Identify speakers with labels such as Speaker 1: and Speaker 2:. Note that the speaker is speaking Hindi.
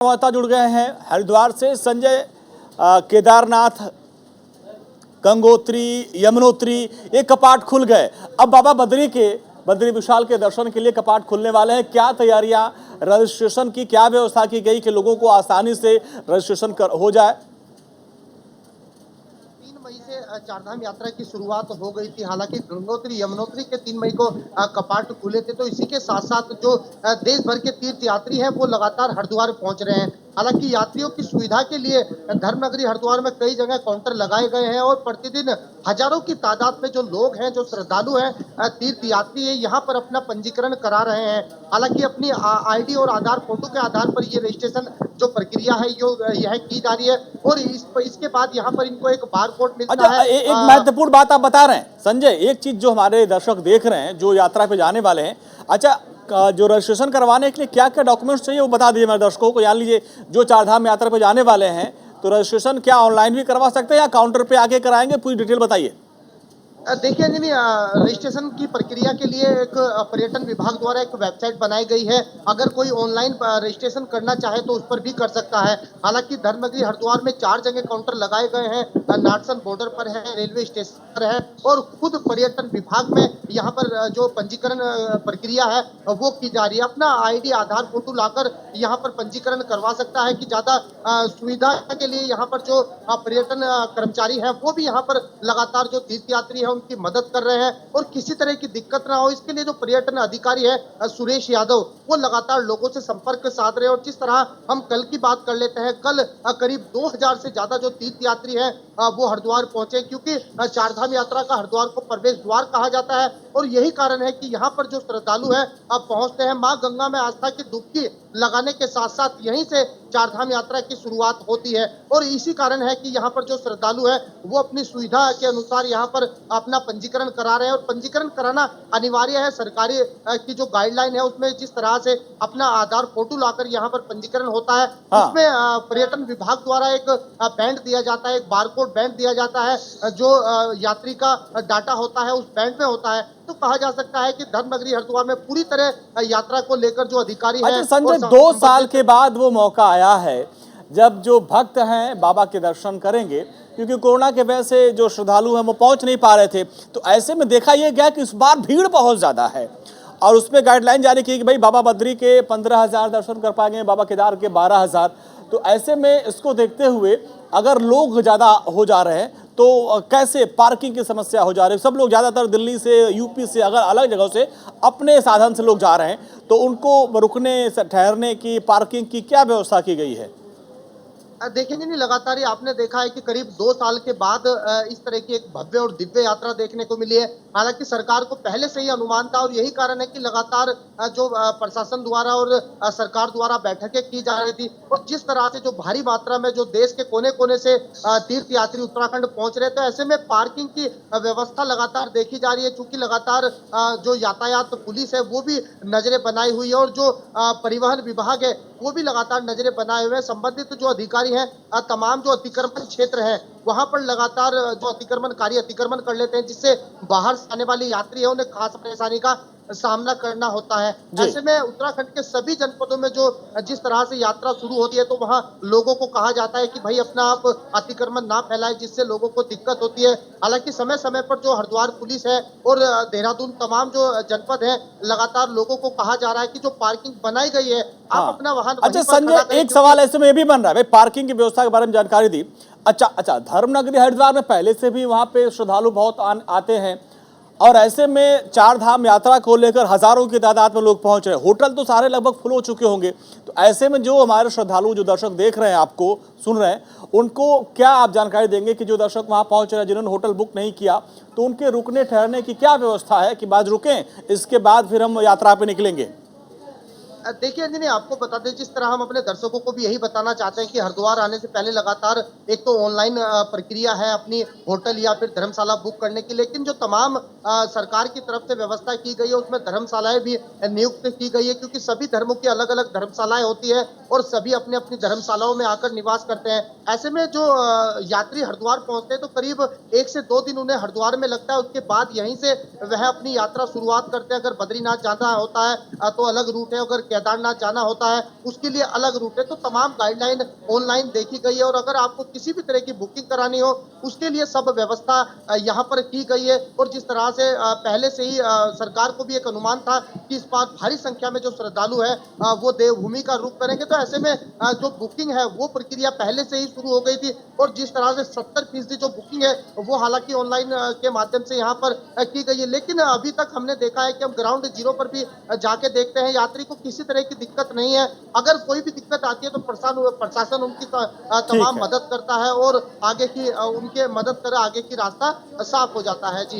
Speaker 1: संवाददाता जुड़ गए हैं हरिद्वार से। संजय, केदारनाथ, गंगोत्री, यमुनोत्री ये कपाट खुल गए। अब बाबा बद्री विशाल के दर्शन के लिए कपाट खुलने वाले हैं। क्या तैयारियां, रजिस्ट्रेशन की क्या व्यवस्था की गई कि लोगों को आसानी से रजिस्ट्रेशन हो जाए?
Speaker 2: 3 मई से चारधाम यात्रा की शुरुआत हो गई थी। हालांकि गंगोत्री यमुनोत्री के 3 मई को कपाट खुले थे, तो इसी के साथ साथ जो देश भर के तीर्थ यात्री हैं वो लगातार हरिद्वार पहुंच रहे हैं। हालांकि यात्रियों की सुविधा के लिए धर्मनगरी हरिद्वार में कई जगह काउंटर लगाए गए हैं और प्रतिदिन हजारों की तादाद में जो लोग हैं, जो श्रद्धालु हैं, तीर्थ यात्री है, यहाँ पर अपना पंजीकरण करा रहे हैं। हालांकि अपनी आईडी और आधार फोटो के आधार पर ये रजिस्ट्रेशन जो प्रक्रिया है यह की जा रही है और इसके बाद यहाँ पर इनको एक बार कोड मिलता है।
Speaker 1: एक महत्वपूर्ण बात आप बता रहे हैं संजय, एक चीज जो हमारे दर्शक देख रहे हैं जो यात्रा पे जाने वाले हैं, जो रजिस्ट्रेशन करवाने के लिए क्या क्या डॉक्यूमेंट्स चाहिए वो बता दीजिए मेरे दर्शकों को। जान लीजिए जो चारधाम यात्रा पे जाने वाले हैं तो रजिस्ट्रेशन क्या ऑनलाइन भी करवा सकते हैं या काउंटर पे आके कराएंगे, पूरी डिटेल बताइए।
Speaker 2: देखिए रजिस्ट्रेशन की प्रक्रिया के लिए एक पर्यटन विभाग द्वारा एक वेबसाइट बनाई गई है। अगर कोई ऑनलाइन रजिस्ट्रेशन करना चाहे तो उस पर भी कर सकता है। हालांकि धर्मनगरी हरिद्वार में 4 जगह काउंटर लगाए गए हैं। नाटसन बॉर्डर पर है, रेलवे स्टेशन पर है और खुद पर्यटन विभाग में यहाँ पर जो पंजीकरण प्रक्रिया है वो की जा रही है। अपना आईडी आधार फोटो लाकर यहाँ पर पंजीकरण करवा सकता है कि ज्यादा सुविधा के लिए यहाँ पर जो पर्यटन कर्मचारी है वो भी यहाँ पर लगातार जो तीर्थ यात्री है उनकी मदद कर रहे हैं और किसी तरह की दिक्कत ना हो इसके लिए जो पर्यटन अधिकारी है सुरेश यादव वो लगातार लोगों से संपर्क साध रहे हैं। और जिस तरह हम कल की बात कर लेते हैं, कल करीब 2000 से ज्यादा जो तीर्थ यात्री हैं वो हरिद्वार पहुंचे, क्योंकि चारधाम यात्रा का हरिद्वार को प्रवेश द्वार कहा जाता है और यही कारण है कि यहाँ पर जो श्रद्धालु है अब पहुंचते हैं। माँ गंगा में आस्था की डुबकी लगाने के साथ साथ यहीं से चारधाम यात्रा की शुरुआत होती है और इसी कारण है कि यहाँ पर जो श्रद्धालु है वो अपनी सुविधा के अनुसार यहाँ पर अपना पंजीकरण करा रहे हैं और पंजीकरण कराना अनिवार्य है। सरकारी की जो गाइडलाइन है उसमें जिस तरह से अपना आधार फोटो लाकर यहाँ पर पंजीकरण होता है उसमें पर्यटन विभाग द्वारा एक बैंड दिया जाता है, एक बारकोड बैंड दिया जाता है जो यात्री का डाटा होता है उस बैंड में होता है। तो कहा जा सकता है कि धर्मनगरी हरिद्वार में पूरी तरह यात्रा को लेकर जो अधिकारी हैं।
Speaker 1: संजय, 2 साल के बाद वो मौका आया है जब जो भक्त हैं बाबा के दर्शन करेंगे, क्योंकि कोरोना के वजह से जो श्रद्धालु हैं वो पहुंच नहीं पा रहे थे। तो ऐसे में देखा यह गया कि इस बार भीड़ बहुत ज्यादा है और उसमें गाइडलाइन जारी की कि भाई बाबा बद्री के 15,000 दर्शन कर पाएंगे, बाबा केदार के 12,000। तो ऐसे में इसको देखते हुए अगर लोग ज्यादा हो जा रहे हैं तो कैसे पार्किंग की समस्या हो जा रही है। सब लोग ज्यादातर दिल्ली से, यूपी से, अगर अलग जगहों से अपने साधन से लोग जा रहे हैं तो उनको रुकने, ठहरने की, पार्किंग की क्या व्यवस्था की गई है?
Speaker 2: देखिए लगातार ही आपने देखा है कि करीब 2 साल के बाद इस तरह की एक भव्य और दिव्य यात्रा देखने को मिली है। हालांकि सरकार को पहले से ही अनुमान था और यही कारण है कि लगातार जो प्रशासन द्वारा और सरकार द्वारा बैठकें की जा रही थी और जिस तरह से जो भारी मात्रा में जो देश के कोने कोने से तीर्थ यात्री उत्तराखंड पहुंच रहे थे, ऐसे में पार्किंग की व्यवस्था लगातार देखी जा रही है। चूंकि लगातार जो यातायात पुलिस है वो भी नजरें बनाई हुई है और जो परिवहन विभाग है वो भी लगातार नजरें बनाए हुए हैं। संबंधित जो अधिकारी है तमाम जो अतिक्रमण क्षेत्र है वहां पर लगातार जो अतिक्रमणकारी अतिक्रमण कर लेते हैं, जिससे बाहर से आने वाली यात्री है उन्हें खास परेशानी का सामना करना होता है। ऐसे में उत्तराखंड के सभी जनपदों में जो जिस तरह से यात्रा शुरू होती है तो वहां लोगों को कहा जाता है कि भाई अपना आप अतिक्रमण ना फैलाएं, जिससे लोगों को दिक्कत होती है। हालांकि समय समय पर जो हरिद्वार पुलिस है और देहरादून तमाम जो जनपद है लगातार लोगों को कहा जा रहा है कि जो पार्किंग बनाई गई है आप अपना वाहन।
Speaker 1: अच्छा संजय, एक सवाल ऐसे में ये भी बन रहा है, भाई पार्किंग की व्यवस्था के बारे में जानकारी दी। अच्छा, धर्मनगरी हरिद्वार में पहले से भी वहां पे श्रद्धालु बहुत आते हैं और ऐसे में चारधाम यात्रा को लेकर हजारों की तादाद में लोग पहुंच रहे हैं। होटल तो सारे लगभग फुल हो चुके होंगे। तो ऐसे में जो हमारे श्रद्धालु, जो दर्शक देख रहे हैं, आपको सुन रहे हैं, उनको क्या आप जानकारी देंगे कि जो दर्शक वहां पहुंच रहे हैं, जिन्होंने होटल बुक नहीं किया, तो उनके रुकने ठहरने की क्या व्यवस्था है कि बाद रुकें, इसके बाद फिर हम यात्रा पे निकलेंगे?
Speaker 2: देखिए आपको बता दें, जिस तरह हम अपने दर्शकों को भी यही बताना चाहते हैं कि हरिद्वार आने से पहले लगातार एक तो ऑनलाइन प्रक्रिया है अपनी होटल या फिर धर्मशाला बुक करने की, लेकिन जो तमाम सरकार की तरफ से व्यवस्था की गई है उसमें धर्मशालाएं भी नियुक्त की गई है, क्योंकि सभी धर्मों की अलग अलग धर्मशालाएं होती है और सभी अपनी अपनी धर्मशालाओं में आकर निवास करते हैं। ऐसे में जो यात्री हरिद्वार पहुंचते हैं तो करीब 1 से 2 दिन उन्हें हरिद्वार में लगता है, उसके बाद यहीं से वह अपनी यात्रा शुरुआत करते हैं। अगर बद्रीनाथ जाना होता है तो अलग रूट है, अगर केदारनाथ जाना होता है उसके लिए अलग रूट है। तो तमाम गाइडलाइन ऑनलाइन देखी गई है और अगर आपको किसी भी तरह की बुकिंग करानी हो उसके लिए सब व्यवस्था यहाँ पर की गई है। और जिस तरह से पहले से ही सरकार को भी एक अनुमान था कि इस बार भारी संख्या में जो श्रद्धालु है वो देवभूमि का रुख करेंगे, तो ऐसे में जो बुकिंग है वो प्रक्रिया पहले से ही शुरू हो गई थी। और जिस तरह से 70% जो बुकिंग है वो हालांकि ऑनलाइन के माध्यम से यहाँ पर की गई है। लेकिन अभी तक हमने देखा है कि हम ग्राउंड जीरो पर भी जाके देखते हैं, यात्री को किसी तरह की दिक्कत नहीं है। अगर कोई भी दिक्कत आती है तो प्रशासन उनकी
Speaker 1: ठीक
Speaker 2: तमाम
Speaker 1: है।
Speaker 2: मदद करता है और आगे की उनके मदद कर आगे की रास्ता साफ हो जाता है। जी।